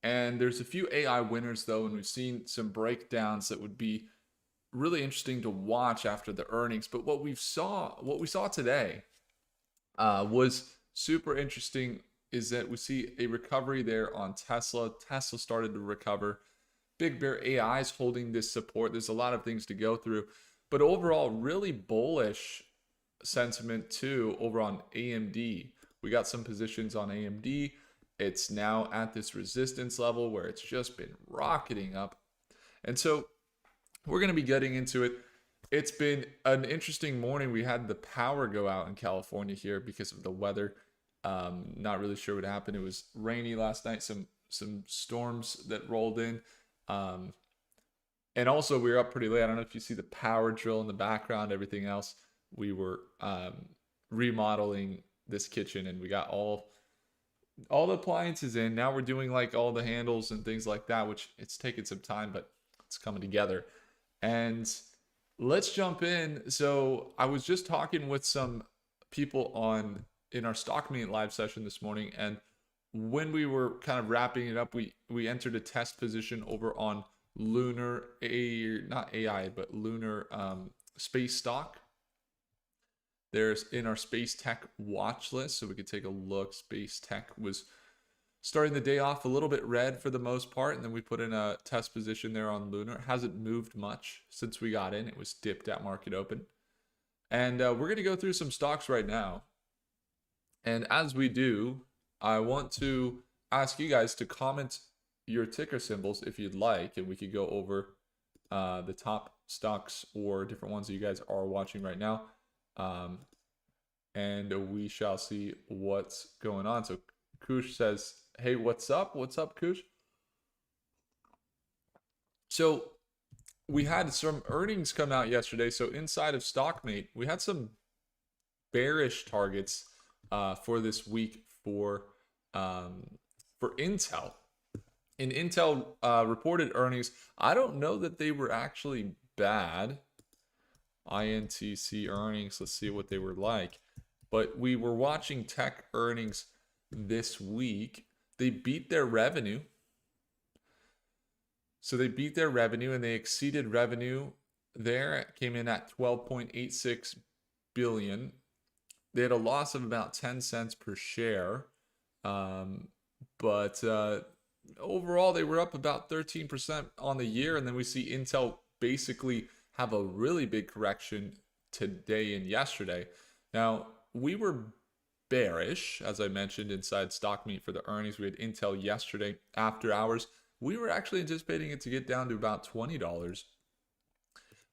And there's a few AI winners though, and we've seen some breakdowns that would be really interesting to watch after the earnings. But what we saw today was super interesting. Is that we see a recovery there on Tesla. Tesla started to recover. Big Bear AI is holding this support. There's a lot of things to go through, but overall, really bullish sentiment too over on AMD. We got some positions on AMD. It's now at this resistance level where it's just been rocketing up. And so we're going to be getting into it. It's been an interesting morning. We had the power go out in California here because of the weather. Not really sure what happened. It was rainy last night, some storms that rolled in. And also we were up pretty late. I don't know if you see the power drill in the background, everything else. We were remodeling this kitchen, and we got all the appliances in. Now we're doing like all the handles and things like that, which it's taken some time, but it's coming together. And let's jump in. So I was just talking with some people in our stock meet live session this morning, and when we were kind of wrapping it up, we entered a test position over on Lunar not AI, but Lunar space stock. There's in our space tech watch list, so we could take a look. Space tech was starting the day off a little bit red for the most part, and then we put in a test position there on Lunar. It hasn't moved much since we got in. It was dipped at market open. And we're going to go through some stocks right now. And as we do, I want to ask you guys to comment your ticker symbols if you'd like, and we could go over the top stocks or different ones that you guys are watching right now. And we shall see what's going on. So Kush says, hey, what's up? What's up, Kush? So we had some earnings come out yesterday. So inside of StockMate, we had some bearish targets for this week for Intel. And Intel reported earnings. I don't know that they were actually bad. INTC earnings, let's see what they were like. But we were watching tech earnings this week. They beat their revenue. So they beat their revenue and they exceeded revenue there. It came in at 12.86 billion. They had a loss of about 10 cents per share. But overall, they were up about 13% on the year. And then we see Intel basically have a really big correction today and yesterday. Now, we were bearish, as I mentioned, inside StockMeet for the earnings. We had Intel yesterday after hours. We were actually anticipating it to get down to about $20.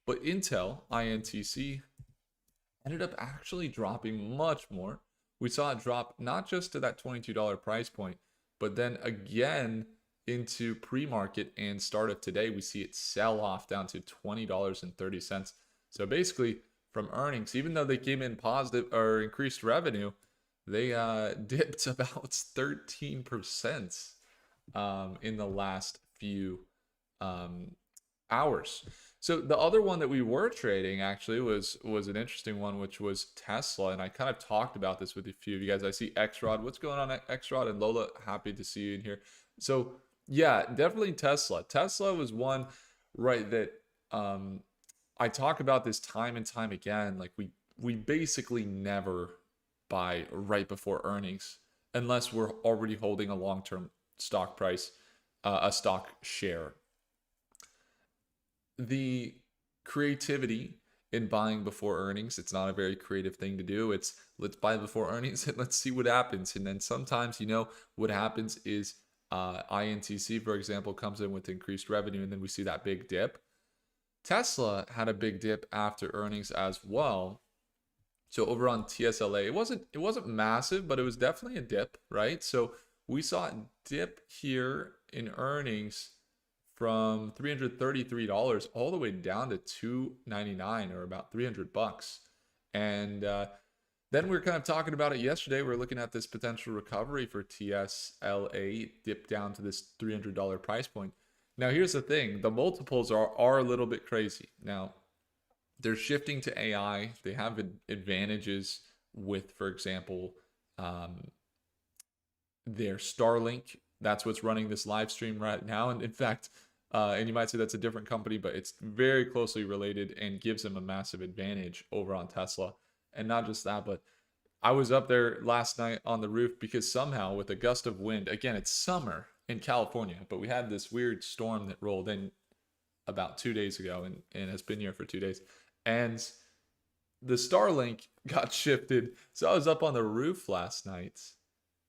But Intel, INTC, ended up actually dropping much more. We saw it drop not just to that $22 price point, but then again into pre-market and start of today, we see it sell off down to $20.30. So basically from earnings, even though they came in positive or increased revenue, they dipped about 13% in the last few hours. So the other one that we were trading actually was an interesting one, which was Tesla. And I kind of talked about this with a few of you guys. I see Xrod. What's going on, Xrod? And Lola, happy to see you in here. So yeah, definitely Tesla. Tesla was one, right, that I talk about this time and time again. Like we basically never buy right before earnings unless we're already holding a long-term stock price, a stock share. The creativity in buying before earnings, it's not a very creative thing to do. It's let's buy before earnings and let's see what happens. And then sometimes, what happens is INTC, for example, comes in with increased revenue, and then we see that big dip. Tesla had a big dip after earnings as well. So over on TSLA, it wasn't massive, but it was definitely a dip, right? So we saw it dip here in earnings from $333 all the way down to $299, or about $300. And then we were kind of talking about it yesterday. We are looking at this potential recovery for TSLA, dip down to this $300 price point. Now, here's the thing. The multiples are a little bit crazy. Now, they're shifting to AI. They have advantages with, for example, their Starlink That's what's running this live stream right now. And in fact, and you might say that's a different company, but it's very closely related and gives them a massive advantage over on Tesla. And not just that, but I was up there last night on the roof because somehow with a gust of wind, again, it's summer in California, but we had this weird storm that rolled in about 2 days ago and has been here for 2 days. And the Starlink got shifted. So I was up on the roof last night.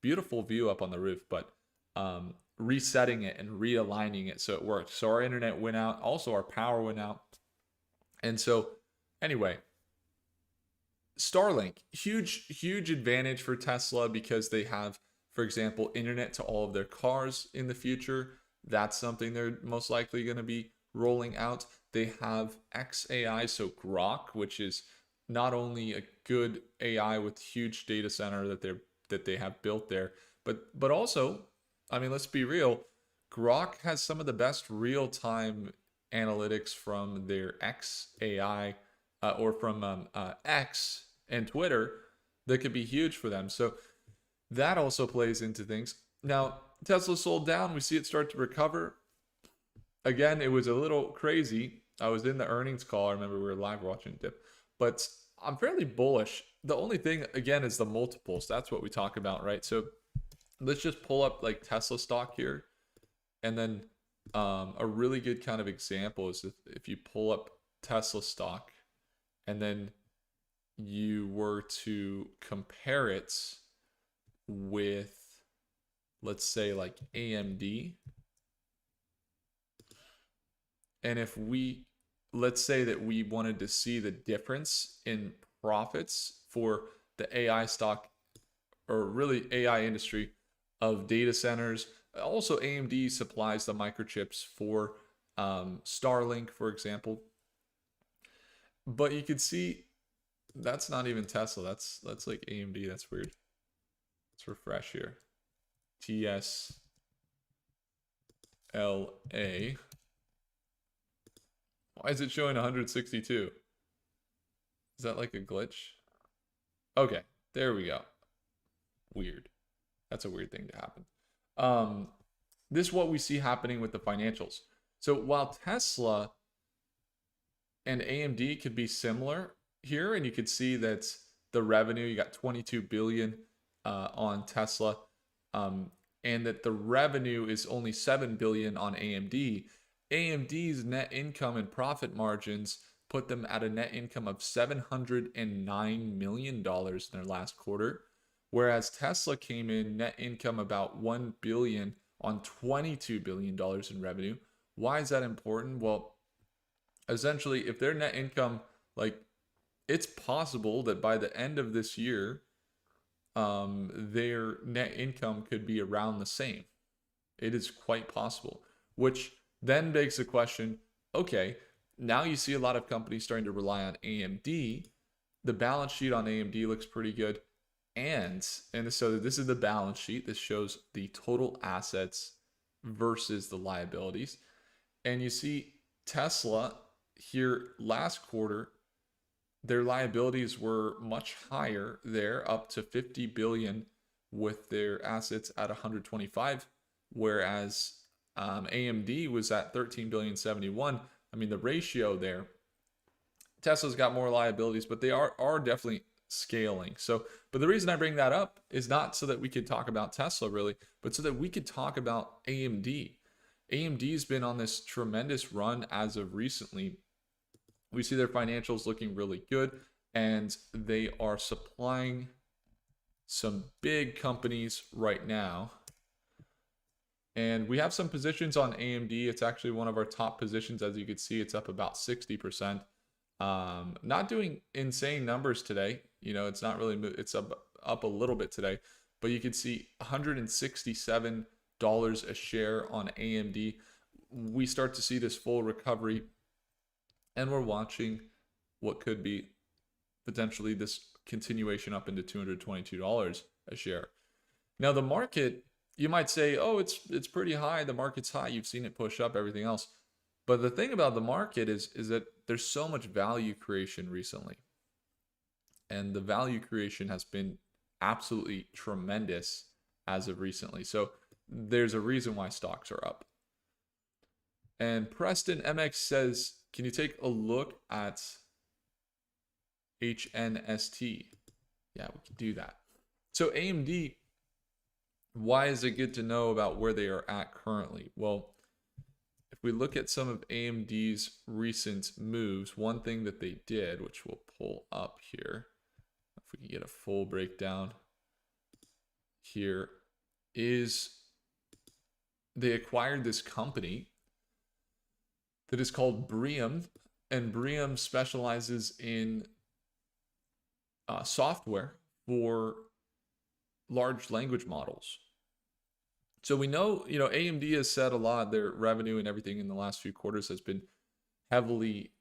Beautiful view up on the roof, but resetting it and realigning it so it worked. So our internet went out. Also, our power went out. And so, anyway, Starlink, huge advantage for Tesla because they have, for example, internet to all of their cars in the future. That's something they're most likely going to be rolling out. They have XAI, so Grok, which is not only a good AI with huge data center that they have built there, but also, I mean, let's be real, Grok has some of the best real-time analytics from their XAI or from X and Twitter that could be huge for them. So that also plays into things. Now, Tesla sold down. We see it start to recover. Again, it was a little crazy. I was in the earnings call. I remember we were live watching dip. But I'm fairly bullish. The only thing, again, is the multiples. That's what we talk about, right? So let's just pull up like Tesla stock here. And then a really good kind of example is if you pull up Tesla stock and then you were to compare it with, let's say, like AMD. And if let's say that we wanted to see the difference in profits for the AI stock, or really AI industry of data centers. Also, AMD supplies the microchips for Starlink, for example. But you can see that's not even Tesla. That's like AMD. That's weird. Let's refresh here. TSLA. Why is it showing 162? Is that like a glitch? Okay, there we go. Weird. That's a weird thing to happen. This is what we see happening with the financials. So while Tesla and AMD could be similar here, and you could see that the revenue, you got 22 billion on Tesla, and that the revenue is only 7 billion on AMD. AMD's net income and profit margins put them at a net income of $709 million in their last quarter, whereas Tesla came in net income about 1 billion on $22 billion in revenue. Why is that important? Well, essentially, if their net income, like, it's possible that by the end of this year, their net income could be around the same. It is quite possible, which then begs the question, okay, now you see a lot of companies starting to rely on AMD. The balance sheet on AMD looks pretty good. And so this is the balance sheet. This shows the total assets versus the liabilities. And you see Tesla here last quarter, their liabilities were much higher there, up to 50 billion with their assets at 125, whereas AMD was at 13 billion 71. I mean, the ratio there, Tesla's got more liabilities, but they are definitely scaling. So, but the reason I bring that up is not so that we could talk about Tesla really, but so that we could talk about AMD. AMD's been on this tremendous run as of recently. We see their financials looking really good, and they are supplying some big companies right now. And we have some positions on AMD. It's actually one of our top positions. As you can see, it's up about 60%. Not doing insane numbers today. You know, it's not really, it's up a little bit today, but you can see $167 a share on AMD. We start to see this full recovery, and we're watching what could be potentially this continuation up into $222 a share. Now the market, you might say, oh, it's pretty high. The market's high. You've seen it push up, everything else. But the thing about the market is that there's so much value creation recently. And the value creation has been absolutely tremendous as of recently. So there's a reason why stocks are up. And Preston MX says, can you take a look at HNST? Yeah, we can do that. So AMD, why is it good to know about where they are at currently? Well, if we look at some of AMD's recent moves, one thing that they did, which we'll pull up here, if we can get a full breakdown here, is they acquired this company that is called Bream, and Bream specializes in software for large language models. So we know, AMD has said a lot. Their revenue and everything in the last few quarters has been heavily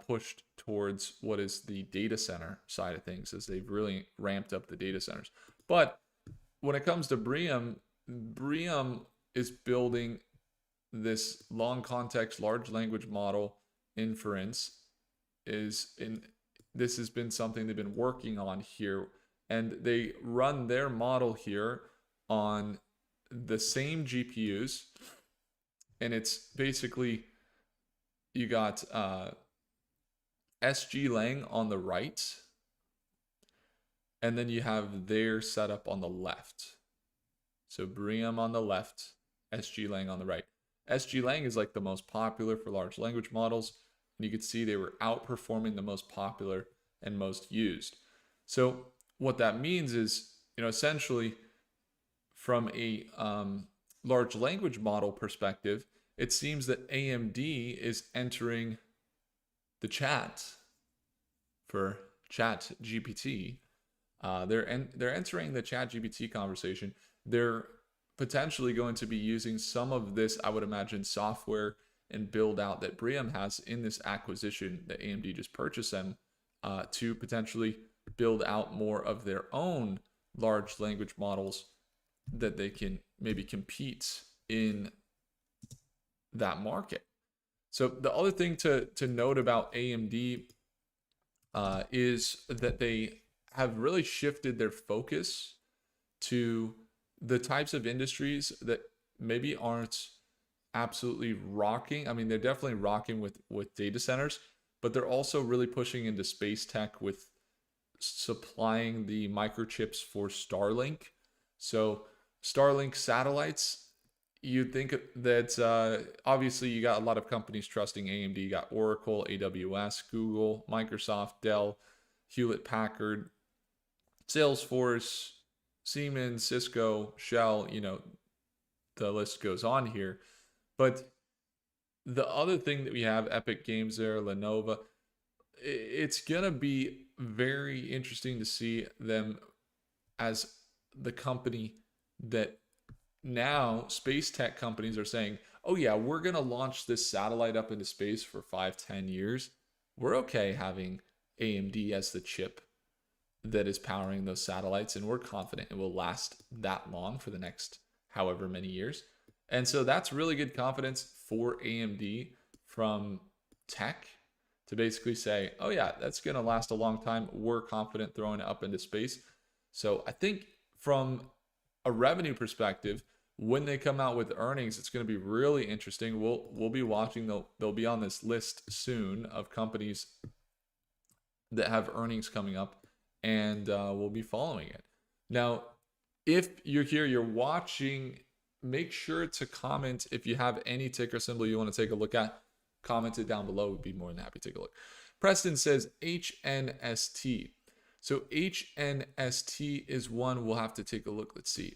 pushed towards what is the data center side of things, as they've really ramped up the data centers. But when it comes to Bream, Bream is building this long context large language model inference. This has been something they've been working on here, and they run their model here on the same GPUs, and it's basically, you got SG Lang on the right, and then you have their setup on the left. So Bream on the left, SG Lang on the right. SG Lang is like the most popular for large language models, and you could see they were outperforming the most popular and most used. So what that means is, essentially, from a large language model perspective, it seems that AMD is entering the chat for Chat GPT. They're entering the Chat GPT conversation. They're potentially going to be using some of this, I would imagine, software and build out that Bream has in this acquisition that AMD just purchased them, to potentially build out more of their own large language models that they can maybe compete in that market. So the other thing to note about AMD is that they have really shifted their focus to the types of industries that maybe aren't absolutely rocking. I mean, they're definitely rocking with data centers, but they're also really pushing into space tech with supplying the microchips for Starlink. So Starlink satellites, you'd think that obviously you got a lot of companies trusting AMD. You got Oracle, AWS, Google, Microsoft, Dell, Hewlett Packard, Salesforce, Siemens, Cisco, Shell, the list goes on here. But the other thing that we have, Epic Games there, Lenovo, it's going to be very interesting to see them as the company that now space tech companies are saying, oh yeah, we're going to launch this satellite up into space for 5-10 years. We're okay having AMD as the chip that is powering those satellites, and we're confident it will last that long for the next however many years. And so that's really good confidence for AMD from tech to basically say, oh yeah, that's going to last a long time. We're confident throwing it up into space. So I think from a revenue perspective, when they come out with earnings, it's going to be really interesting. We'll be watching. They'll be on this list soon of companies that have earnings coming up, and we'll be following it. Now, if you're here, you're watching, make sure to comment if you have any ticker symbol you want to take a look at. Comment it down below. We'd be more than happy to take a look. Preston says HNST. So HNST is one we'll have to take a look. Let's see.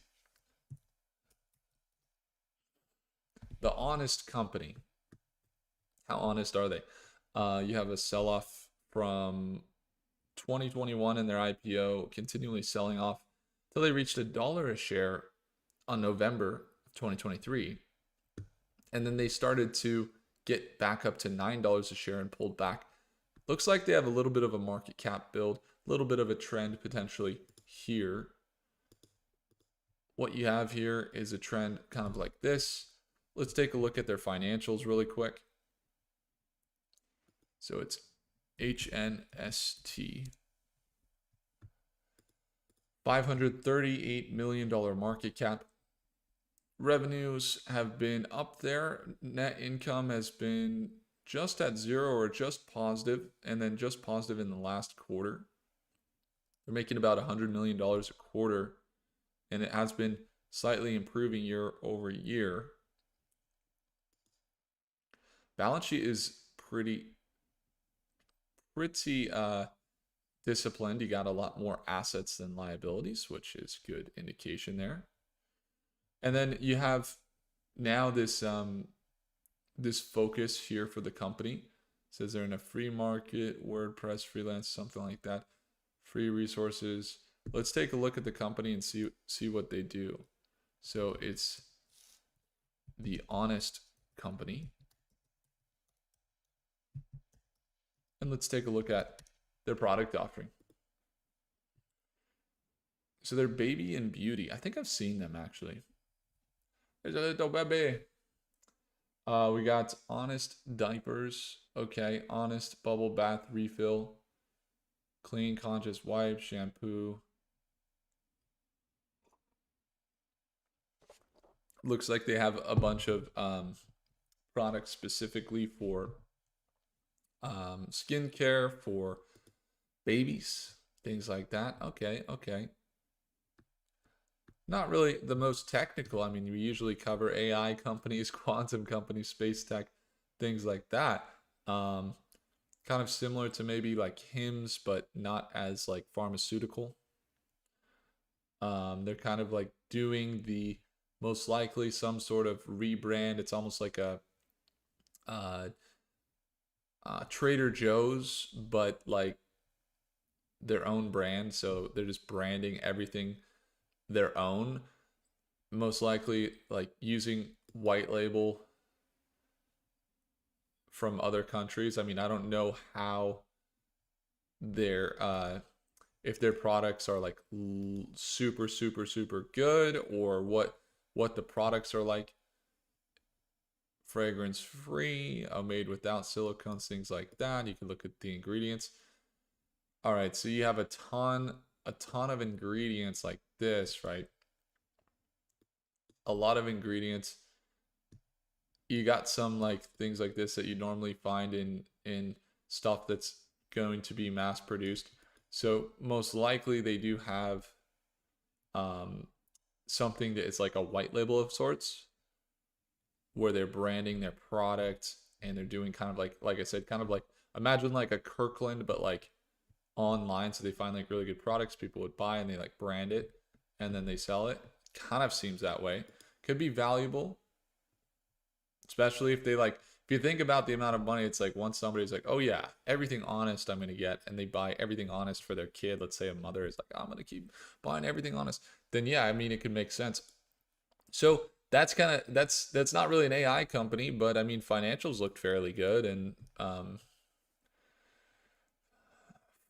The Honest Company. How honest are they? You have a sell-off from 2021 in their IPO, continually selling off until they reached $1 a share on November of 2023. And then they started to get back up to $9 a share and pulled back. Looks like they have a little bit of a market cap build, a little bit of a trend potentially here. What you have here is a trend kind of like this. Let's take a look at their financials really quick. So it's HNST. $538 million market cap. revenues have been up there. Net income has been just at zero or just positive, and then just positive in the last quarter. They're making about $100 million a quarter, and it has been slightly improving year over year. Balance sheet is pretty disciplined. You got a lot more assets than liabilities, which is good indication there. And then you have now this this focus here for the company. It says they're in a free market, WordPress, freelance, something like that. Free resources. Let's take a look at the company and see what they do. So it's the Honest Company. And let's take a look at their product offering. So they're baby and beauty. I think I've seen them actually. There's a little baby. We got Honest diapers. Okay, Honest bubble bath refill. Clean conscious wipe, shampoo. Looks like they have a bunch of products specifically for skincare for babies, things like that. Okay. Not really the most technical. I mean, we usually cover AI companies, quantum companies, space tech, things like that. Kind of similar to maybe like HIMS, but not as like pharmaceutical. They're kind of like doing the most likely some sort of rebrand. It's almost like a Trader Joe's, but like their own brand. So they're just branding everything their own, most likely like using white label from other countries. I mean, I don't know how their if their products are like super good, or what the products are like. Fragrance free, made without silicones, things like that. You can look at the ingredients. All right, so you have a ton of ingredients like this, right? A lot of ingredients. You got some like things like this that you normally find in stuff that's going to be mass produced. So most likely they do have something that is like a white label of sorts, where they're branding their product and they're doing kind of like I said, kind of like imagine like a Kirkland, but like online. So they find like really good products people would buy and they like brand it and then they sell it. Kind of seems that way. Could be valuable, especially if they like, if you think about the amount of money, it's like once somebody's like, oh yeah, everything Honest I'm going to get, and they buy everything Honest for their kid. Let's say a mother is like, I'm going to keep buying everything Honest. Then yeah, I mean, it could make sense. So that's kind of, that's not really an AI company, but I mean, financials looked fairly good, and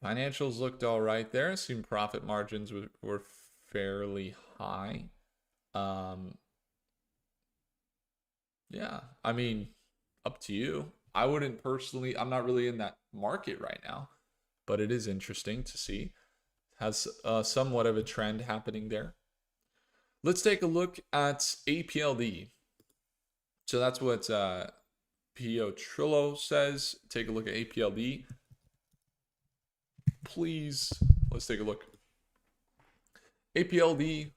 financials looked all right there. Seemed profit margins were fairly high. Yeah, I mean, up to you. I wouldn't personally, I'm not really in that market right now, but it is interesting to see. Has somewhat of a trend happening there. Let's take a look at APLD. So that's what Pio Trillo says. Take a look at APLD. Please, let's take a look. APLD,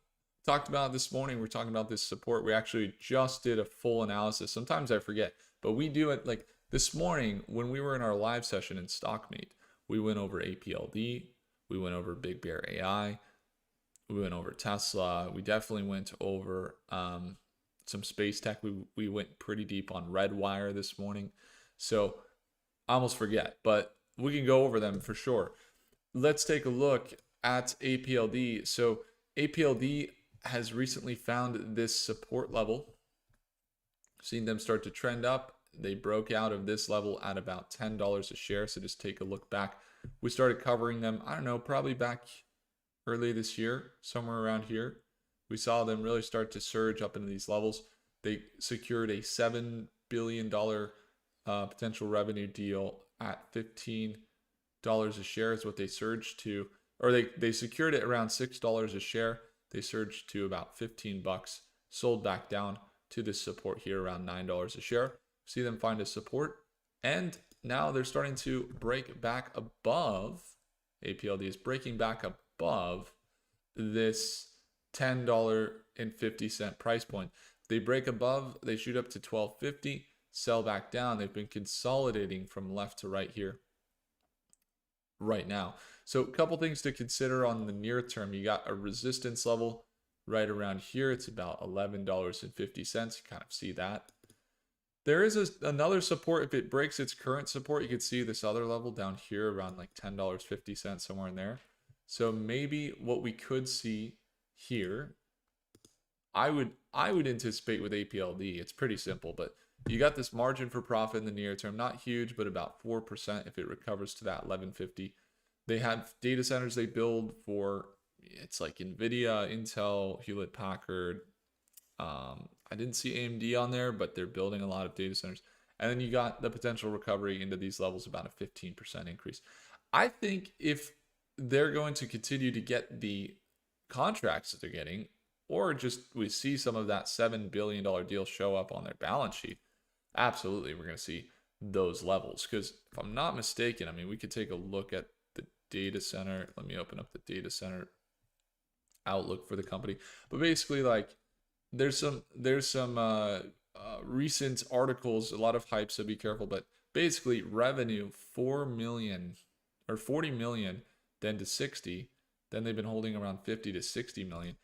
talked about this morning. We're talking about this support. We actually just did a full analysis. Sometimes I forget, but we do it like this morning when we were in our live session in StockMate. We went over APLD. We went over Big Bear AI. We went over Tesla. We definitely went over some space tech. We went pretty deep on Redwire this morning. So I almost forget, but we can go over them for sure. Let's take a look at APLD. So APLD has recently found this support level. Seen them start to trend up. They broke out of this level at about $10 a share. So just take a look back. We started covering them, I don't know, probably back early this year, somewhere around here. We saw them really start to surge up into these levels. They secured a $7 billion potential revenue deal at $15 a share is what they surged to, or they secured it around $6 a share. They surged to about 15 bucks sold back down to this support here around $9 a share. See them find a support, and now they're starting to break back above. APLD is breaking back above this $10.50 price point. They break above, they shoot up to $12.50, sell back down. They've been consolidating from left to right here right now. So a couple things to consider on the near term. You got a resistance level right around here. It's about $11.50. You kind of see that. There is another support. If it breaks its current support, you could see this other level down here around like $10.50, somewhere in there. So maybe what we could see here, I would anticipate with APLD, it's pretty simple, but you got this margin for profit in the near term, not huge, but about 4% if it recovers to that 1150. They have data centers they build for, it's like NVIDIA, Intel, Hewlett Packard. I didn't see AMD on there, but they're building a lot of data centers. And then you got the potential recovery into these levels, about a 15% increase. I think if they're going to continue to get the contracts that they're getting, or just we see some of that $7 billion deal show up on their balance sheet, absolutely we're going to see those levels. Because if I'm not mistaken, I mean, we could take a look at the data center. Let me open up the data center outlook for the company. But basically, like, there's some recent articles, a lot of hype, so be careful. But basically, revenue 4 million or 40 million, then to 60, then they've been holding around 50 to 60 million.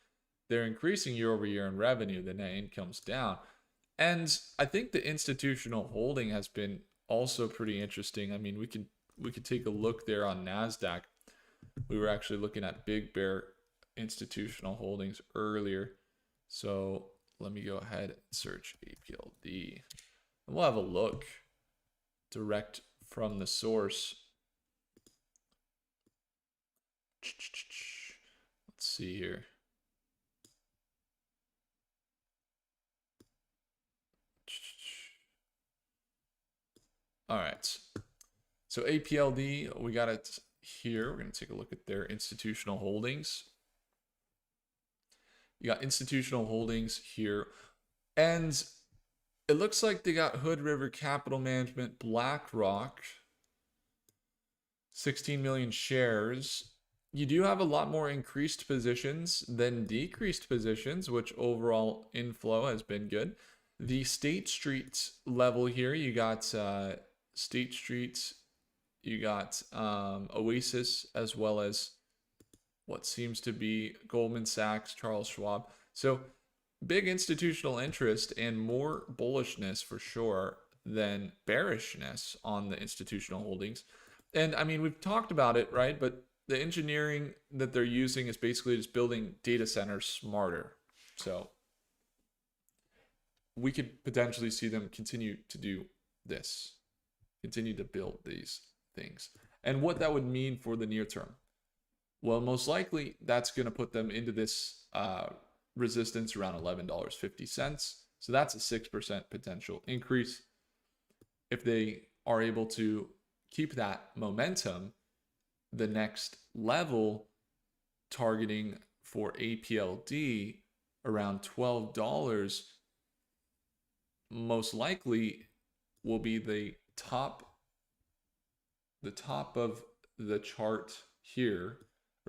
They're increasing year over year in revenue. The net income's down, and I think the institutional holding has been also pretty interesting. I mean, we could take a look there on NASDAQ. We were actually looking at Big Bear institutional holdings earlier. So let me go ahead and search APLD. And we'll have a look direct from the source. Let's see here. All right. So APLD, we got it here. We're going to take a look at their institutional holdings. You got institutional holdings here, and it looks like they got Hood River Capital Management, BlackRock, 16 million shares. You do have a lot more increased positions than decreased positions, which overall inflow has been good. The State Street level here, you got State Street, you got Oasis, as well as what seems to be Goldman Sachs, Charles Schwab. So big institutional interest and more bullishness for sure than bearishness on the institutional holdings. And I mean, we've talked about it, right? But the engineering that they're using is basically just building data centers smarter. So we could potentially see them continue to do this, continue to build these things. And what that would mean for the near term. Well, most likely that's going to put them into this resistance around $11.50. So that's a 6% potential increase. If they are able to keep that momentum, the next level targeting for APLD around $12 most likely will be the top of the chart here,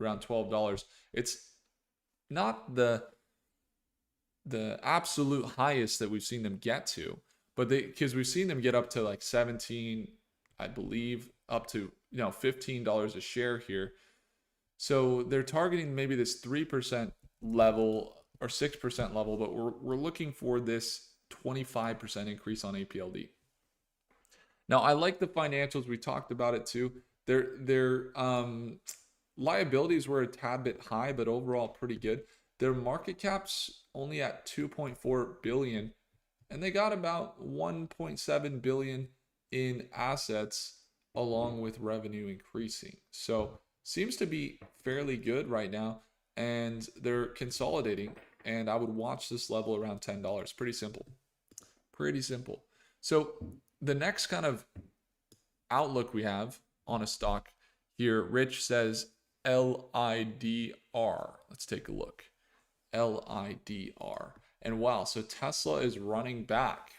around $12. It's not the absolute highest that we've seen them get to, but because we've seen them get up to like 17, I believe, up to $15 a share here. So they're targeting maybe this 3% level or 6% level, but we're looking for this 25% increase on APLD. Now, I like the financials. We talked about it too. Their liabilities were a tad bit high, but overall pretty good. Their market cap's only at $2.4 billion, and they got about $1.7 billion in assets along with revenue increasing. So seems to be fairly good right now, and they're consolidating, and I would watch this level around $10. Pretty simple. Pretty simple. So the next kind of outlook we have on a stock here, Rich says LIDR. Let's take a look. LIDR. And wow, so Tesla is running back.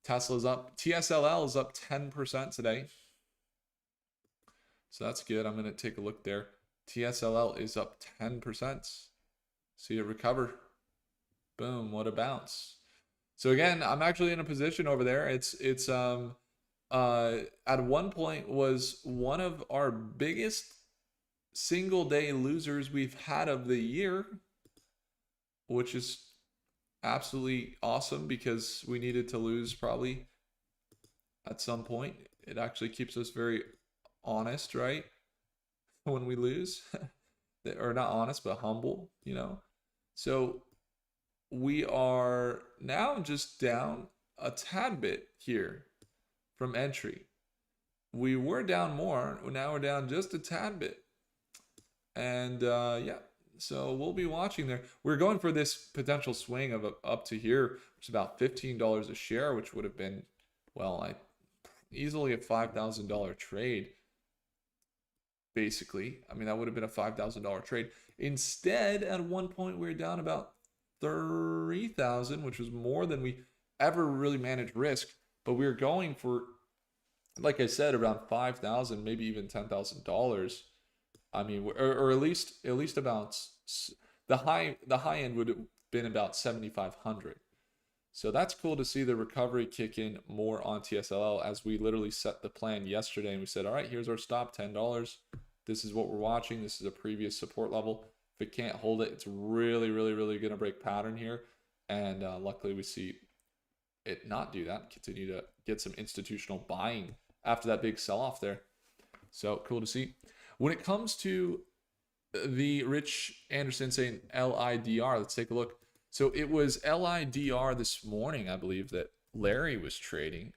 Tesla's up. TSLL is up 10% today. So that's good. I'm going to take a look there. TSLL is up 10%. See it recover. Boom, what a bounce. So again, I'm actually in a position over there. It's at one point was one of our biggest single day losers we've had of the year, which is absolutely awesome because we needed to lose probably at some point. It actually keeps us very honest, right? When we lose, or not honest, but humble, you know? So we are now just down a tad bit here from entry. We were down more. Now we're down just a tad bit. And yeah, so we'll be watching there. We're going for this potential swing of up to here, which is about $15 a share, which would have been, well, easily a $5,000 trade. Basically, I mean, that would have been a $5,000 trade. Instead, at one point, we were down about 30,000, which was more than we ever really managed risk. But we were going for, like I said, around 5,000, maybe even $10,000. I mean, or at least about the high end would have been about 7,500. So that's cool to see the recovery kick in more on TSLL, as we literally set the plan yesterday and we said, all right, here's our stop, $10. This is what we're watching. This is a previous support level. If it can't hold it, it's really, really, really going to break pattern here. And luckily we see it not do that, continue to get some institutional buying after that big sell-off there. So cool to see. When it comes to the Rich Anderson saying LIDR, let's take a look. So it was LIDR this morning, I believe, that Larry was trading.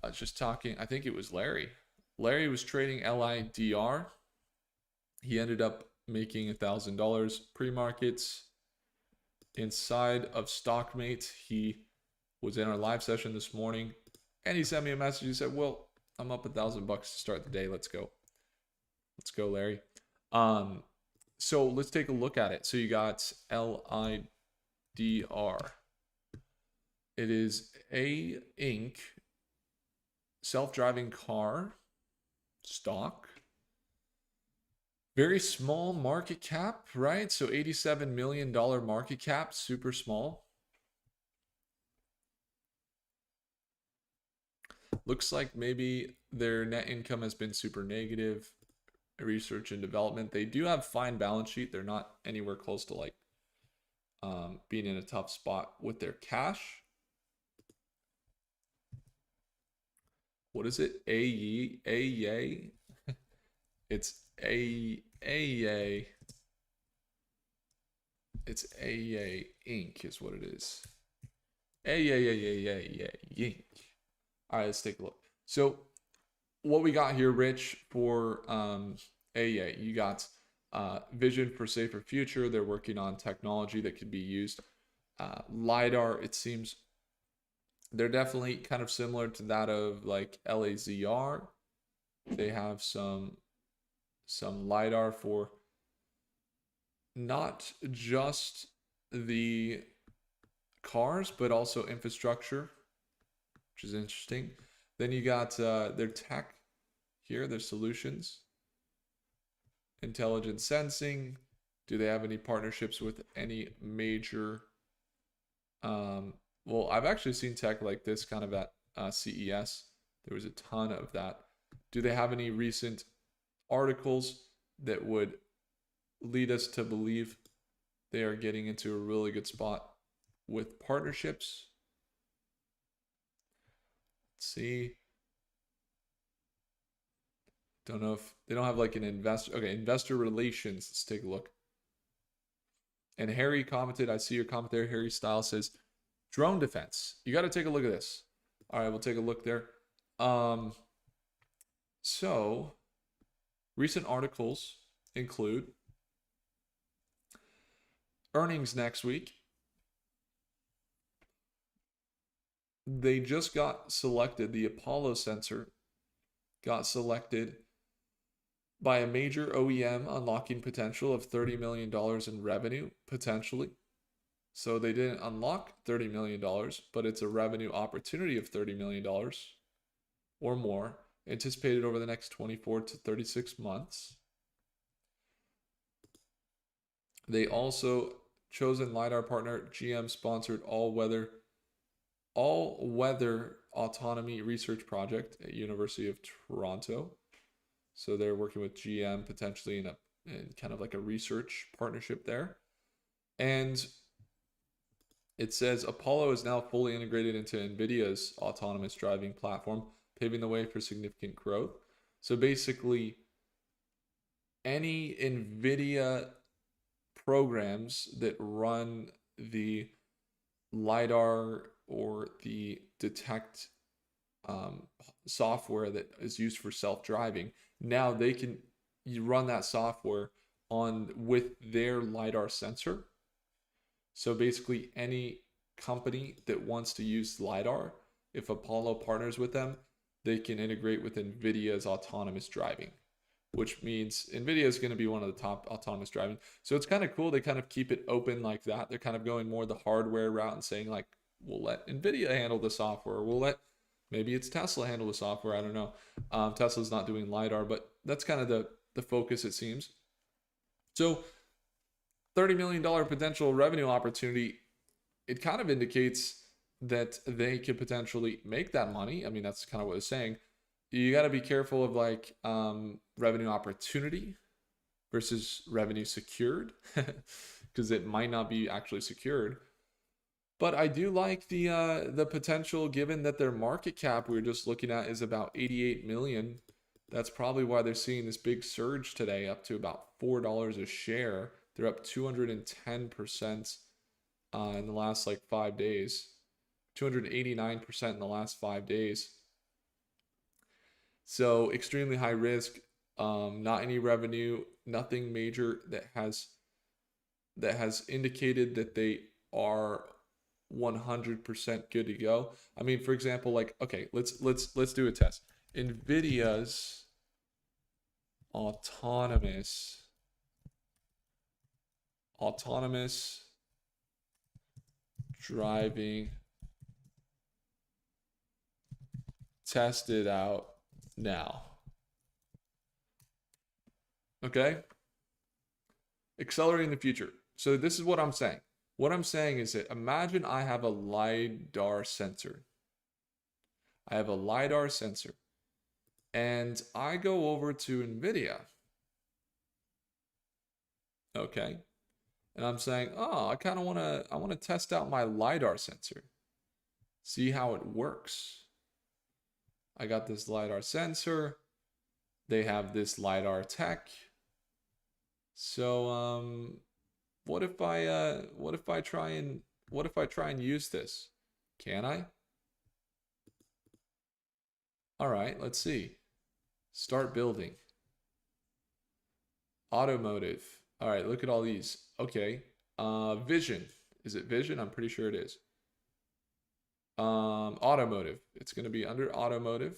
I was just talking, I think it was Larry. Larry was trading LIDR. He ended up making $1,000 pre-markets. Inside of Stockmate, he was in our live session this morning, and he sent me a message. He said, well, I'm up $1,000 to start the day. Let's go. Let's go, Larry. So let's take a look at it. So you got LIDR. It is a Inc. self-driving car stock. Very small market cap, right? So $87 million market cap, super small. Looks like maybe their net income has been super negative. Research and development. They do have fine balance sheet. They're not anywhere close to like being in a tough spot with their cash. What is it? AYA. It's AYA. It's AYA Inc. is what it is. AYA Inc. All right, let's take a look. So what we got here, Rich, for AYA, you got vision for safer future. They're working on technology that could be used. LIDAR, it seems they're definitely kind of similar to that of like LAZR. They have some LIDAR for not just the cars, but also infrastructure, which is interesting. Then you got their tech here, their solutions. Intelligent sensing. Do they have any partnerships with any major? Well, I've actually seen tech like this kind of at CES. There was a ton of that. Do they have any recent articles that would lead us to believe they are getting into a really good spot with partnerships? Let's see. Don't know if they don't have like an investor. Okay, investor relations. Let's take a look. And Harry commented, I see your comment there. Harry Style says, drone defense. You got to take a look at this. All right, we'll take a look there. So recent articles include earnings next week. They just got selected. The Apollo sensor got selected by a major OEM, unlocking potential of $30 million in revenue, potentially. So they didn't unlock $30 million, but it's a revenue opportunity of $30 million or more anticipated over the next 24 to 36 months. They also chosen LiDAR partner GM sponsored all-weather autonomy research project at University of Toronto. So they're working with GM potentially in kind of like a research partnership there. And it says Apollo is now fully integrated into NVIDIA's autonomous driving platform, paving the way for significant growth. So basically, any NVIDIA programs that run the LiDAR or the detect software that is used for self-driving, now you run that software on with their LiDAR sensor. So basically any company that wants to use LiDAR, if Apollo partners with them, they can integrate with NVIDIA's autonomous driving, which means NVIDIA is going to be one of the top autonomous driving. So it's kind of cool. They kind of keep it open like that. They're kind of going more the hardware route and saying like, we'll let NVIDIA handle the software. We'll let, maybe it's Tesla handle the software. I don't know. Tesla's not doing LiDAR, but that's kind of the focus, it seems. So $30 million potential revenue opportunity, it kind of indicates that they could potentially make that money. I mean, that's kind of what it's saying. You got to be careful of like revenue opportunity versus revenue secured, because it might not be actually secured. But I do like the potential, given that their market cap we were just looking at is about 88 million. That's probably why they're seeing this big surge today, up to about $4 a share. They're up 210% in the last like 5 days, 289% in the last 5 days. So extremely high risk, not any revenue, nothing major that has indicated that they are 100% good to go. I mean, for example, like, okay, let's do a test. NVIDIA's autonomous driving tested out now. Okay? Accelerating the future. So this is what I'm saying. What I'm saying is that imagine I have a LiDAR sensor. I have a LiDAR sensor. And I go over to NVIDIA. Okay? And I'm saying, oh, I kind of want to test out my LiDAR sensor. See how it works. I got this LiDAR sensor. They have this LiDAR tech. So what if I try and use this? Can I? All right, let's see. Start building. Automotive. All right, look at all these. Okay. Vision. Is it vision? I'm pretty sure it is. Automotive. It's going to be under automotive.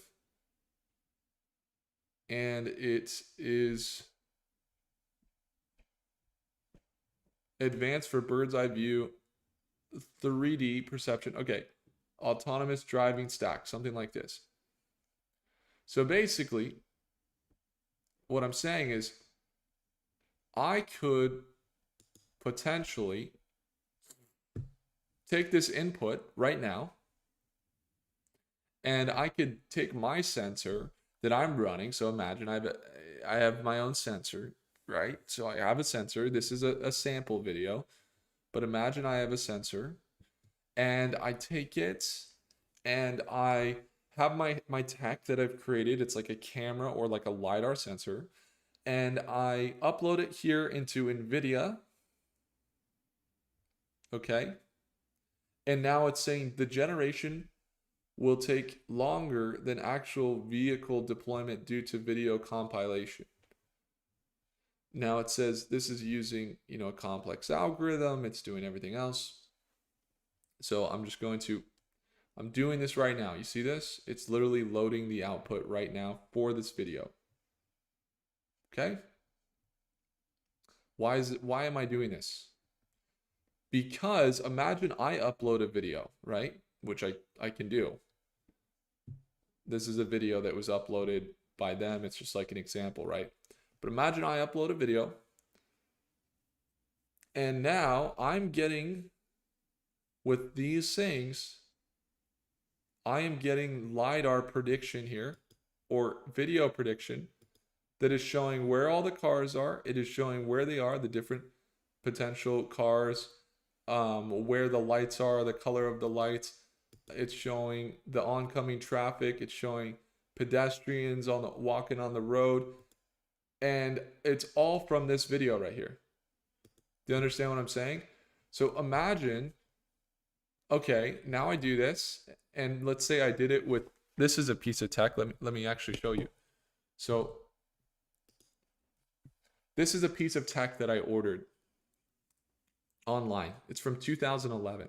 And it is advanced for bird's eye view, 3D perception. Okay. Autonomous driving stack, something like this. So basically, what I'm saying is I could potentially take this input right now, and I could take my sensor that I'm running. So imagine I have my own sensor, right? So I have a sensor. This is a sample video, but imagine I have a sensor, and I take it, and I have my tech that I've created. It's like a camera or like a LiDAR sensor, and I upload it here into NVIDIA. Okay. And now it's saying the generation will take longer than actual vehicle deployment due to video compilation. Now it says this is using, a complex algorithm. It's doing everything else. So I'm doing this right now. You see this? It's literally loading the output right now for this video. Okay? Why am I doing this? Because imagine I upload a video, right? Which I can do. This is a video that was uploaded by them. It's just like an example, right? But imagine I upload a video and now I'm getting, with these things, I am getting LIDAR prediction here, or video prediction, that is showing where all the cars are. It is showing where they are, the different potential cars, where the lights are, the color of the lights. It's showing the oncoming traffic. It's showing pedestrians walking on the road. And it's all from this video right here. Do you understand what I'm saying? So imagine, okay, now I do this, and let's say I did it with, this is a piece of tech. Let me actually show you. So this is a piece of tech that I ordered online. It's from 2011.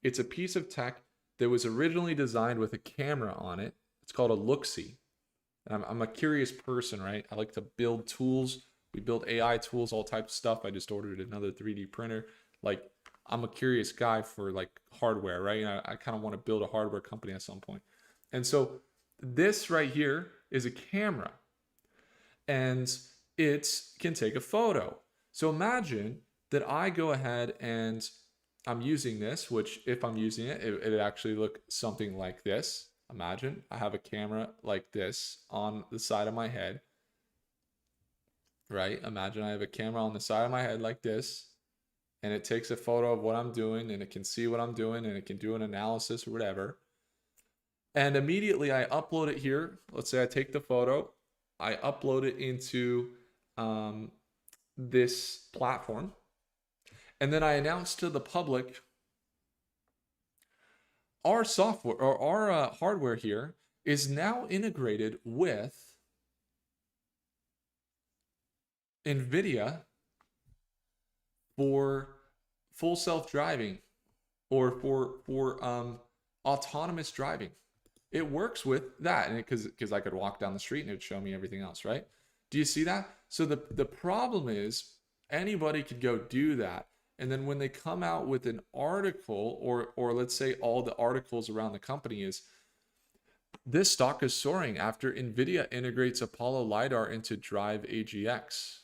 It's a piece of tech that was originally designed with a camera on it. It's called a look-see. I'm a curious person, right? I like to build tools. We build AI tools, all types of stuff. I just ordered another 3D printer. Like, I'm a curious guy for like hardware, right? I kind of want to build a hardware company at some point. And so this right here is a camera, and it can take a photo. So imagine that I go ahead and I'm using this, which if I'm using it, it actually look something like this. Imagine I have a camera like this on the side of my head, right? Imagine I have a camera on the side of my head like this, and it takes a photo of what I'm doing, and it can see what I'm doing, and it can do an analysis or whatever. And immediately I upload it here. Let's say I take the photo, I upload it into this platform, and then I announce to the public, our software or our hardware here is now integrated with NVIDIA for full self-driving, or for autonomous driving. It works with that, and because I could walk down the street and it would show me everything else, right? Do you see that? So the problem is anybody could go do that, and then when they come out with an article, or let's say all the articles around the company is, this stock is soaring after NVIDIA integrates Apollo LiDAR into Drive AGX.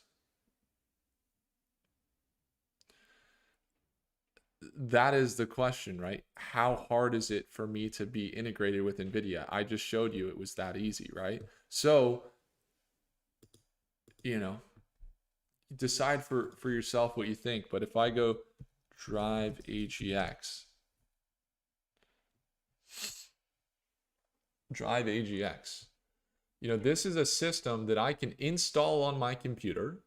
That is the question, right? How hard is it for me to be integrated with NVIDIA? I just showed you it was that easy, right? So, decide for yourself what you think. But if I go Drive AGX, this is a system that I can install on my computer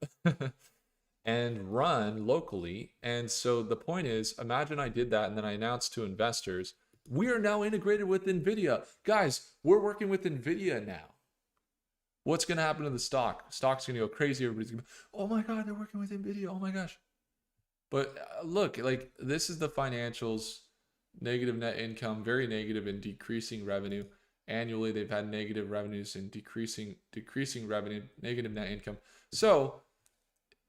and run locally. And so the point is, imagine I did that and then I announced to investors, we are now integrated with NVIDIA. Guys, we're working with NVIDIA now. What's going to happen to the stock? Stock's going to go crazy. Everybody's going to be, oh my God, they're working with NVIDIA. Oh my gosh. But look, like, this is the financials: negative net income, very negative, and decreasing revenue. Annually, they've had negative revenues and decreasing revenue, negative net income. So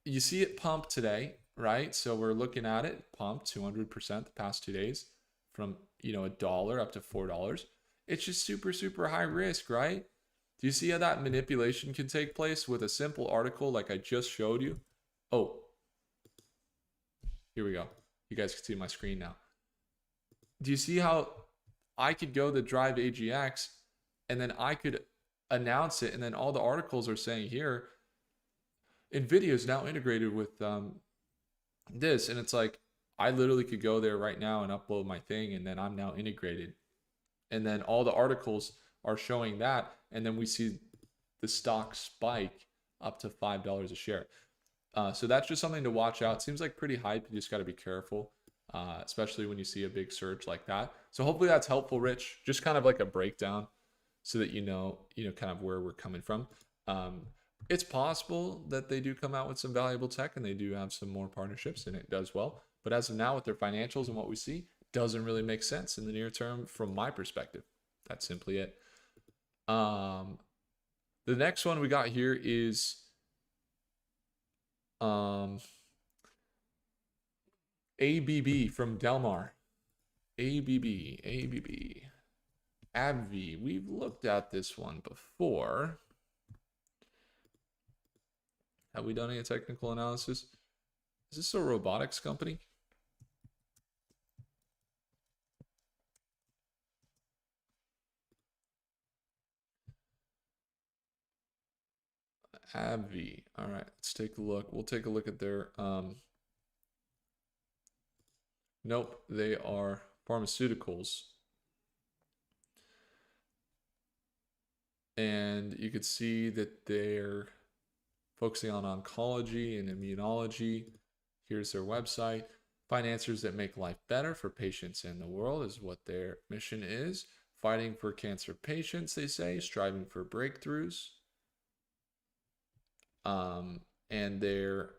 you see it pump today, right? So we're looking at it pump 200% the past 2 days, from $1 up to $4. It's just super, super high risk, right? Do you see how that manipulation can take place with a simple article like I just showed you? Oh, here we go. You guys can see my screen now. Do you see how I could go to Drive AGX and then I could announce it, and then all the articles are saying here, NVIDIA is now integrated with this, and it's like, I literally could go there right now and upload my thing, and then I'm now integrated. And then all the articles are showing that, and then we see the stock spike up to $5 a share. So that's just something to watch out. Seems like pretty hype. You just got to be careful, especially when you see a big surge like that. So hopefully that's helpful, Rich. Just kind of like a breakdown so that you know kind of where we're coming from. It's possible that they do come out with some valuable tech and they do have some more partnerships and it does well. But as of now, with their financials and what we see, doesn't really make sense in the near term from my perspective. That's simply it. The next one we got here is ABB from Delmar. ABB. AbbVie. We've looked at this one before. Have we done any technical analysis? Is this a robotics company? AbbVie. All right, let's take a look. We'll take a look at their nope, they are pharmaceuticals. And you could see that they're focusing on oncology and immunology. Here's their website. Find answers that make life better for patients in the world is what their mission is. Fighting for cancer patients, they say, striving for breakthroughs. And they're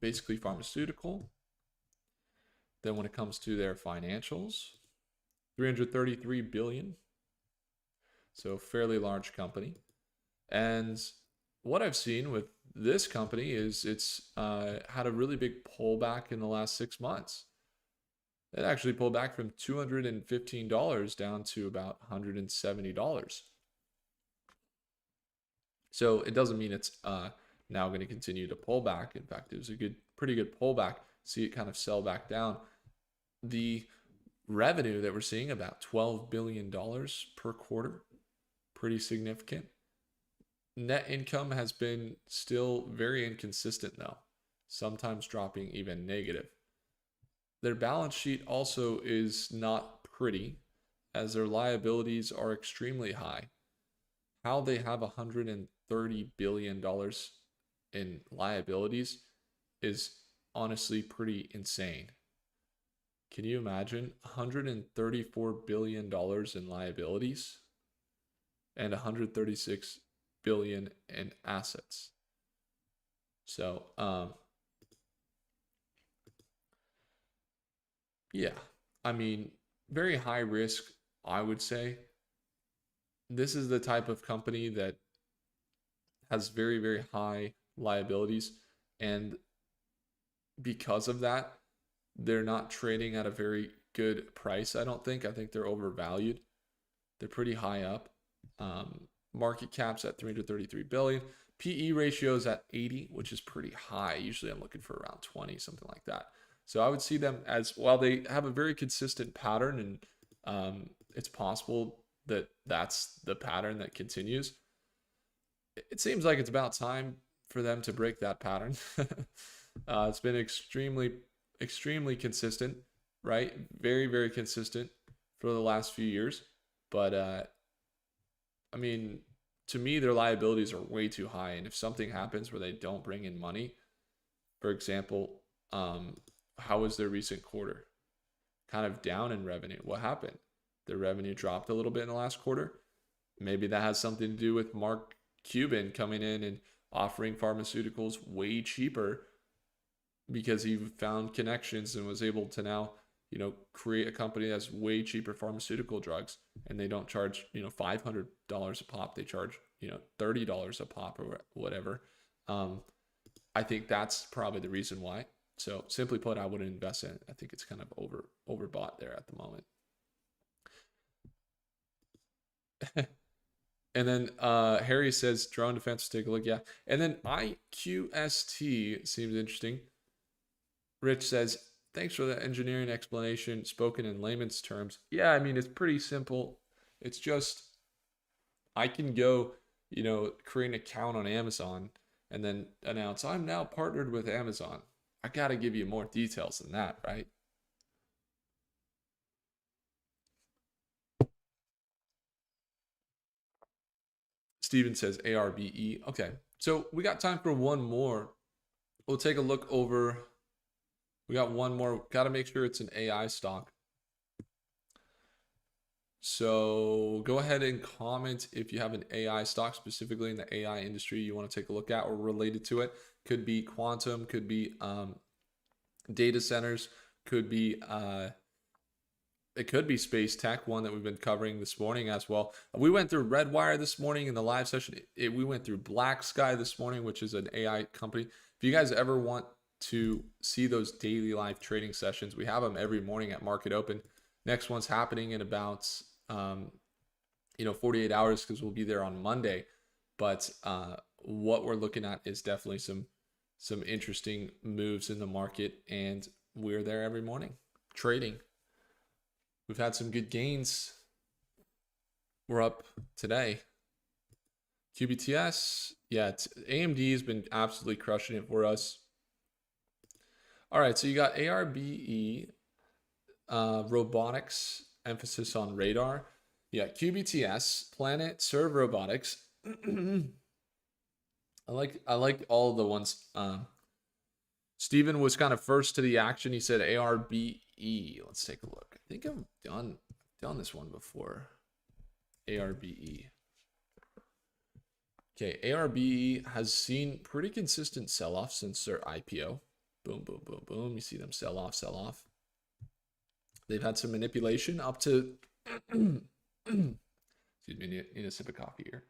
basically pharmaceutical. Then when it comes to their financials, 333 billion. So fairly large company. And what I've seen with this company is it's had a really big pullback in the last 6 months. It actually pulled back from $215 down to about $170. So it doesn't mean it's now going to continue to pull back. In fact, it was a pretty good pullback. See it kind of sell back down. The revenue that we're seeing, about $12 billion per quarter, pretty significant. Net income has been still very inconsistent though, sometimes dropping even negative. Their balance sheet also is not pretty, as their liabilities are extremely high. How they have $130 billion in liabilities is honestly pretty insane. Can you imagine $134 billion in liabilities and $136 billion in assets? So, yeah, I mean, very high risk, I would say. This is the type of company that has very, very high liabilities. And because of that, they're not trading at a very good price, I don't think. I think they're overvalued. They're pretty high up. Market cap's at 333 billion. PE ratio is at 80, which is pretty high. Usually I'm looking for around 20, something like that. So I would see them as, while they have a very consistent pattern, and it's possible that that's the pattern that continues, it seems like it's about time for them to break that pattern. It's been extremely consistent, right? Very, very consistent for the last few years. But I mean, to me, their liabilities are way too high. And if something happens where they don't bring in money, for example, how was their recent quarter? Kind of down in revenue. What happened? Their revenue dropped a little bit in the last quarter. Maybe that has something to do with Mark Cuban coming in and offering pharmaceuticals way cheaper because he found connections and was able to now, create a company that's way cheaper pharmaceutical drugs, and they don't charge, $500 a pop. They charge, $30 a pop or whatever. I think that's probably the reason why. So simply put, I wouldn't invest in it. I think it's kind of overbought there at the moment. And then Harry says drone defense, take a look. Yeah. And then IQST seems interesting. Rich says, thanks for the engineering explanation spoken in layman's terms. Yeah, I mean, it's pretty simple. It's just, I can go, create an account on Amazon and then announce, I'm now partnered with Amazon. I got to give you more details than that, right? Steven says ARBE. Okay, so we got time for one more. We'll take a look over. We got one more. Got to make sure it's an AI stock. So go ahead and comment if you have an AI stock specifically in the AI industry you want to take a look at or related to it. Could be quantum, could be data centers, could be it could be space tech, one that we've been covering this morning as well. We went through Redwire this morning in the live session. We went through Black Sky this morning, which is an AI company. If you guys ever want to see those daily live trading sessions. We have them every morning at market open. Next one's happening in about 48 hours, because we'll be there on Monday. But what we're looking at is definitely some interesting moves in the market, and we're there every morning trading. We've had some good gains. We're up today. QBTS, yeah, AMD has been absolutely crushing it for us. All right, so you got ARBE, robotics, emphasis on radar. Yeah, QBTS, Planet, Serve Robotics. I like all the ones. Steven was kind of first to the action. He said ARBE. Let's take a look. I think I've done this one before. ARBE. Okay, ARBE has seen pretty consistent sell-off since their IPO. Boom, boom, boom, boom. You see them sell off. They've had some manipulation up to excuse me, need a sip of coffee here.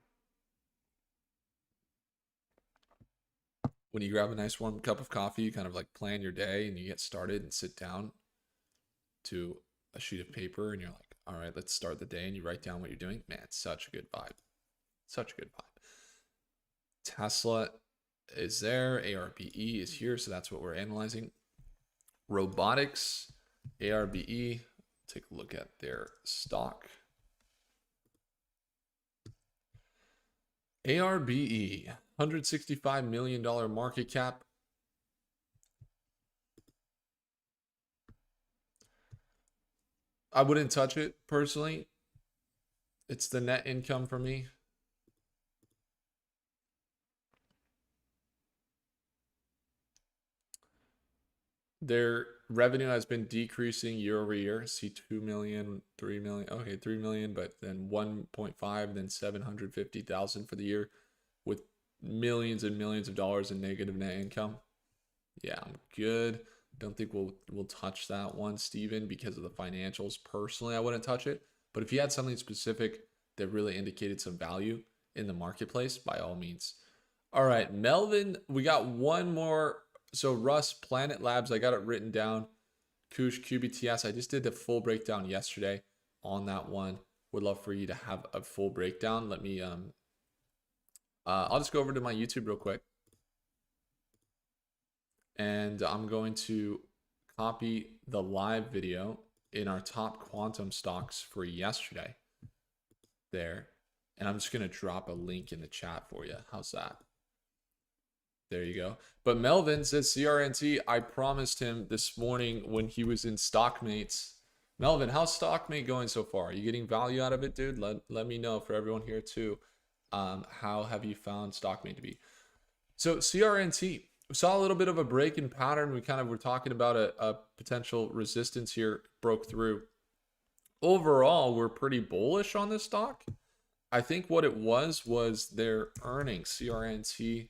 When you grab a nice warm cup of coffee, you kind of like plan your day and you get started and sit down to a sheet of paper and you're like, all right, let's start the day, and you write down what you're doing. Man, it's such a good vibe. Such a good vibe. Tesla is there. ARBE is here, so that's what we're analyzing. Robotics, ARBE. Take a look at their stock. ARBE, $165 million market cap. I wouldn't touch it personally. It's the net income for me. Their revenue has been decreasing year over year. See 2 million, 3 million. Okay, 3 million, but then 1.5, then 750,000 for the year, with millions and millions of dollars in negative net income. Yeah, I'm good. Don't think we'll touch that one, Steven, because of the financials. Personally, I wouldn't touch it. But if you had something specific that really indicated some value in the marketplace, by all means. All right, Melvin, we got one more. So Russ, Planet Labs, I got it written down. Kush, QBTS, I just did the full breakdown yesterday on that one. Would love for you to have a full breakdown. Let me, I'll just go over to my YouTube real quick. And I'm going to copy the live video in our top quantum stocks for yesterday there. And I'm just going to drop a link in the chat for you. How's that? There you go. But Melvin says CRNT, I promised him this morning when he was in Stockmates. Melvin, how's Stockmate going so far? Are you getting value out of it, dude? Let me know, for everyone here too. How have you found Stockmate to be? So CRNT, we saw a little bit of a break in pattern. We kind of were talking about a potential resistance here, broke through. Overall, we're pretty bullish on this stock. I think what it was their earnings. CRNT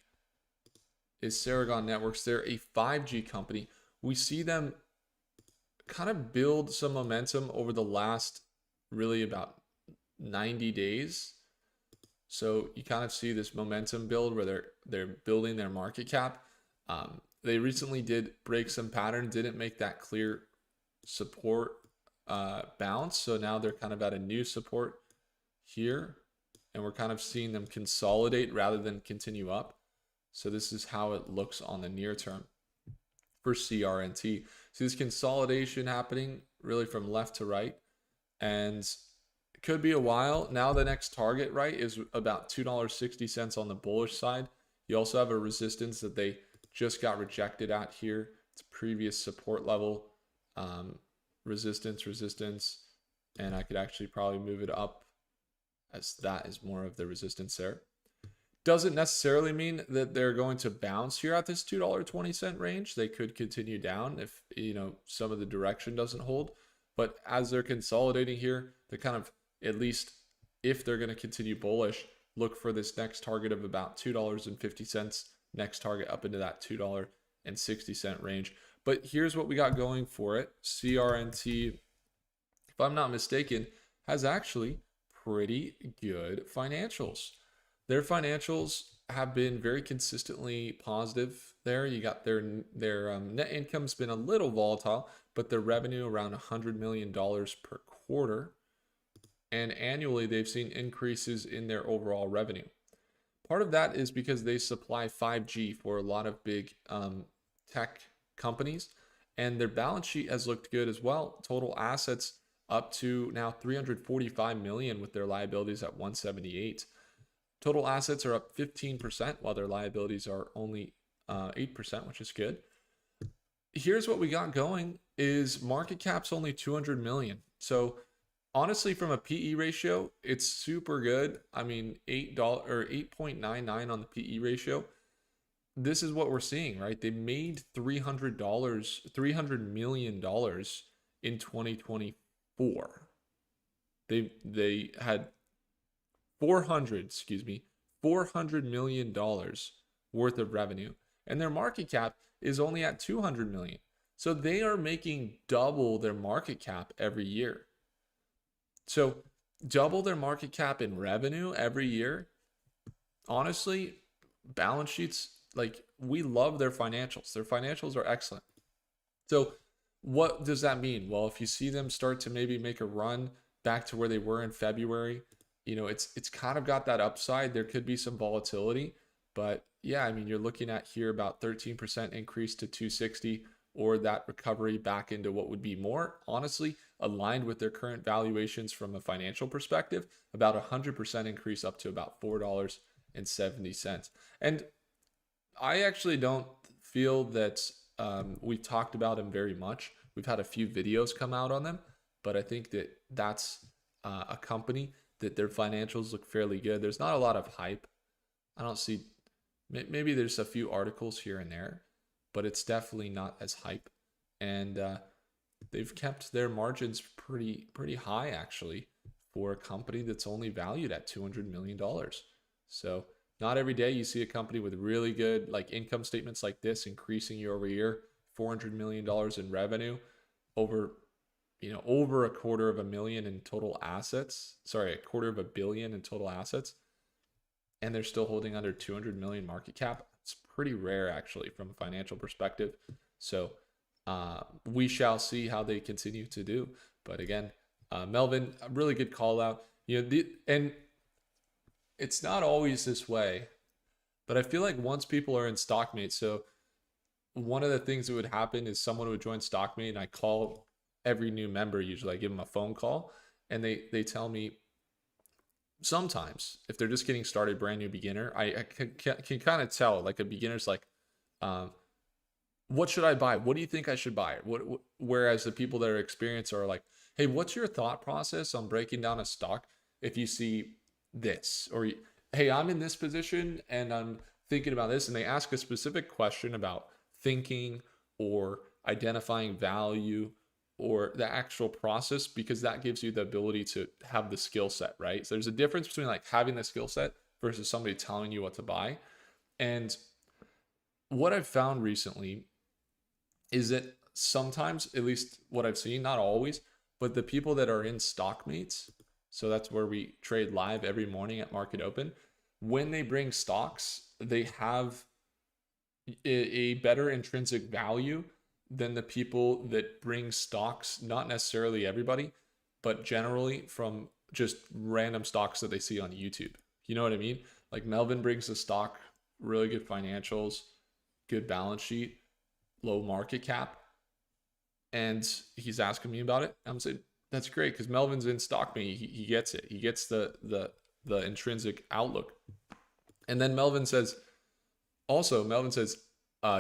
is Ceragon Networks. They're a 5G company. We see them kind of build some momentum over the last really about 90 days. So you kind of see this momentum build where they're building their market cap. They recently did break some pattern, didn't make that clear support bounce. So now they're kind of at a new support here, and we're kind of seeing them consolidate rather than continue up. So this is how it looks on the near term for CRNT. See this consolidation happening really from left to right, and it could be a while. Now the next target, right, is about $2.60 on the bullish side. You also have a resistance that they just got rejected at here. It's previous support level, resistance, and I could actually probably move it up, as that is more of the resistance there. Doesn't necessarily mean that they're going to bounce here at this $2.20 range. They could continue down if, some of the direction doesn't hold. But as they're consolidating here, they're kind of, at least if they're going to continue bullish, look for this next target of about $2.50, next target up into that $2.60 range. But here's what we got going for it. CRNT, if I'm not mistaken, has actually pretty good financials. Their financials have been very consistently positive there. You got their net income's been a little volatile, but their revenue around $100 million per quarter, and annually they've seen increases in their overall revenue. Part of that is because they supply 5G for a lot of big tech companies, and their balance sheet has looked good as well. Total assets up to now 345 million with their liabilities at 178. Total assets are up 15% while their liabilities are only 8%, which is good. Here's what we got going is market cap's only 200 million. So honestly, from a PE ratio, it's super good. I mean, $8 or 8.99 on the PE ratio. This is what we're seeing, right? They made $300 million in 2024. They had $400 million worth of revenue, and their market cap is only at 200 million. So they are making double their market cap every year. So double their market cap in revenue every year. Honestly, balance sheets, like, we love their financials. Their financials are excellent. So what does that mean? Well, if you see them start to maybe make a run back to where they were in February, it's kind of got that upside. There could be some volatility, but yeah, I mean, you're looking at here about 13% increase to 260, or that recovery back into what would be more honestly aligned with their current valuations from a financial perspective, about 100% increase up to about $4.70. And I actually don't feel that we've talked about them very much. We've had a few videos come out on them, but I think that that's a company that their financials look fairly good. There's not a lot of hype. I don't see, maybe there's a few articles here and there, but it's definitely not as hype. And they've kept their margins pretty high, actually, for a company that's only valued at $200 million. So not every day you see a company with really good like income statements like this, increasing year over year, $400 million in revenue, over a quarter of a million in total assets. Sorry, a quarter of a billion in total assets. And they're still holding under 200 million market cap. It's pretty rare, actually, from a financial perspective. So we shall see how they continue to do. But again, Melvin, a really good call out. And it's not always this way, but I feel like once people are in Stockmate, so one of the things that would happen is someone would join Stockmate, and I call every new member. Usually I give them a phone call, and they tell me, sometimes if they're just getting started, brand new beginner, I can kind of tell, like, a beginner's like, what should I buy? What do you think I should buy? Whereas the people that are experienced are like, hey, what's your thought process on breaking down a stock if you see this? Or, hey, I'm in this position and I'm thinking about this. And they ask a specific question about thinking or identifying value or the actual process, because that gives you the ability to have the skill set, right? So there's a difference between like having the skill set versus somebody telling you what to buy. And what I've found recently is that sometimes, at least what I've seen, not always, but the people that are in Stockmates, so that's where we trade live every morning at market open, when they bring stocks, they have a better intrinsic value than the people that bring stocks, not necessarily everybody, but generally from just random stocks that they see on YouTube. You know what I mean? Like, Melvin brings a stock, really good financials, good balance sheet, low market cap, and he's asking me about it. I'm saying, that's great, because Melvin's in Stockmate. He gets it. He gets the intrinsic outlook. And then Melvin says,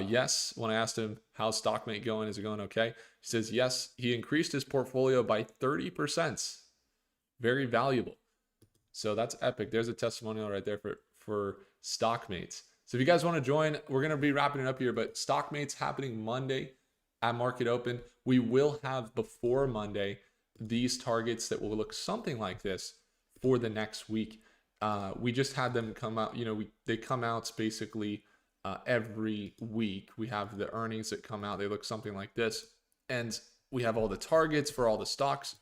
yes, when I asked him, how's Stockmate going? Is it going okay? He says, yes, he increased his portfolio by 30%. Very valuable. So that's epic. There's a testimonial right there for Stockmates. So if you guys want to join, we're going to be wrapping it up here, but Stockmate's happening Monday at market open. We will have, before Monday, these targets that will look something like this for the next week. We just had them come out, they come out basically every week. We have the earnings that come out. They look something like this. And we have all the targets for all the stocks,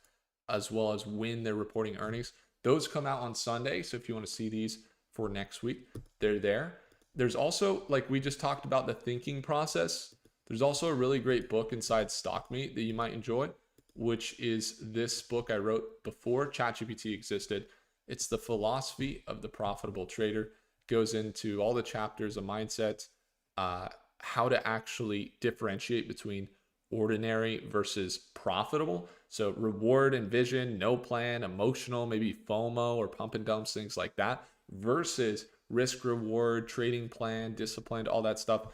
as well as when they're reporting earnings. Those come out on Sunday. So if you want to see these for next week. They're there. There's also, like we just talked about, the thinking process. There's also a really great book inside StockMeet that you might enjoy, which is this book I wrote before ChatGPT existed. It's The Philosophy of the Profitable Trader. It goes into all the chapters of mindset, how to actually differentiate between ordinary versus profitable. So reward and vision, no plan, emotional, maybe FOMO or pump and dumps, things like that, versus risk reward, trading plan, disciplined, all that stuff.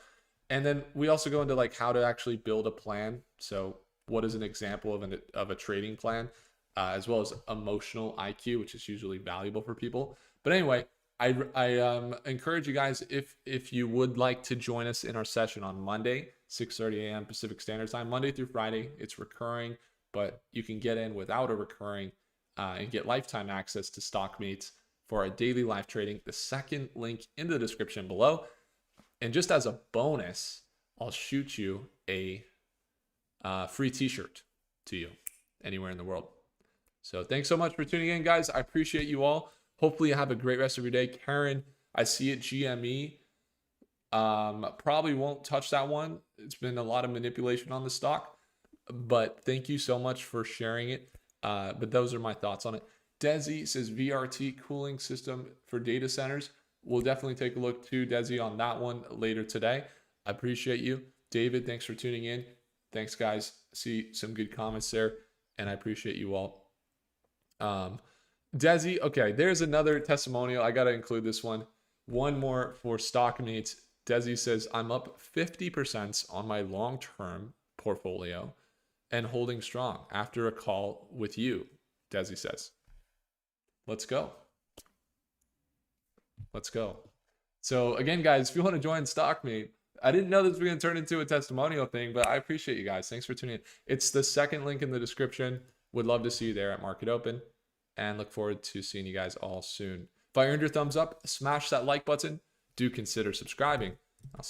And then we also go into like how to actually build a plan. So what is an example of a trading plan, as well as emotional IQ, which is usually valuable for people. But anyway, I encourage you guys, if you would like to join us in our session on Monday, 6:30 a.m. Pacific Standard Time, Monday through Friday. It's recurring, but you can get in without a recurring and get lifetime access to StockMeets for our daily live trading. The second link in the description below. And just as a bonus, I'll shoot you a free t-shirt to you anywhere in the world. So thanks so much for tuning in, guys. I appreciate you all. Hopefully you have a great rest of your day. Karen, I see it, GME. Probably won't touch that one. It's been a lot of manipulation on the stock, but thank you so much for sharing it. But those are my thoughts on it. Desi says VRT cooling system for data centers. We'll definitely take a look too, Desi, on that one later today. I appreciate you. David, thanks for tuning in. Thanks, guys. See some good comments there, and I appreciate you all. Desi, okay, there's another testimonial. I got to include this one. One more for StockMeets. Desi says, I'm up 50% on my long-term portfolio and holding strong after a call with you, Desi says. Let's go. Let's go. So again, guys, if you want to join StockMeet, I didn't know this was going to turn into a testimonial thing, but I appreciate you guys. Thanks for tuning in. It's the second link in the description. Would love to see you there at Market Open, and look forward to seeing you guys all soon. If I earned your thumbs up, smash that like button. Do consider subscribing. I'll